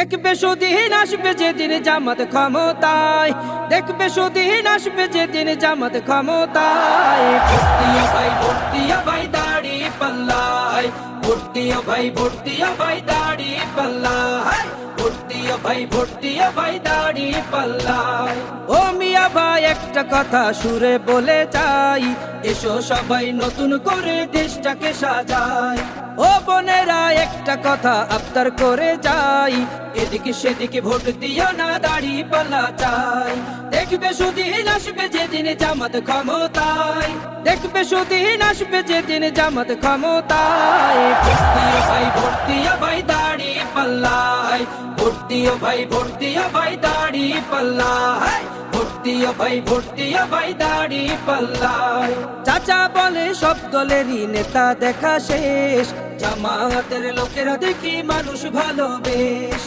দেখবে সুদিন আসবে যেদিন জামাত ক্ষমতায়, দেখবে সুদিন আসবে যেদিন জামাত ক্ষমতায়। ভোট দিও ভাই, ভোট দিও ভাই দাড়ি পাল্লায়, ভোট দিও ভাই, ভোট দিও ভাই দাড়ি পাল্লায়, ভোট দিও ভাই, ভোট দিও ভাই দাড়ি পাল্লায়। ও মিয়া ভাই একটা কথা সুরে বলে যাই, এসো সবাই নতুন করে দেশটাকে সাজাই। ও বোনেরা একটা কথা আবদার করে যাই, এদিকে সেদিকে ভোট দিও না, দাড়ি পাল্লা চাই। দেখবে সুদিন আসবে যেদিন জামাত ক্ষমতায়, দেখবে সুদিন আসবে যেদিন জামাত ক্ষমতায়। ভোট দিও ভাই, ভোট দিও ভাই দাড়ি পাল্লায়, ভোট দিও ভাই, ভোট দিও ভাই দাড়ি পাল্লায়, ভোট দিও ভাই, ভোট দিও ভাই দাড়ি পাল্লায়। চাচা বলে সব দলেরই নেতা দেখা শেষ, জামাতের লোকেরা দেখি মানুষ ভালো বেশ।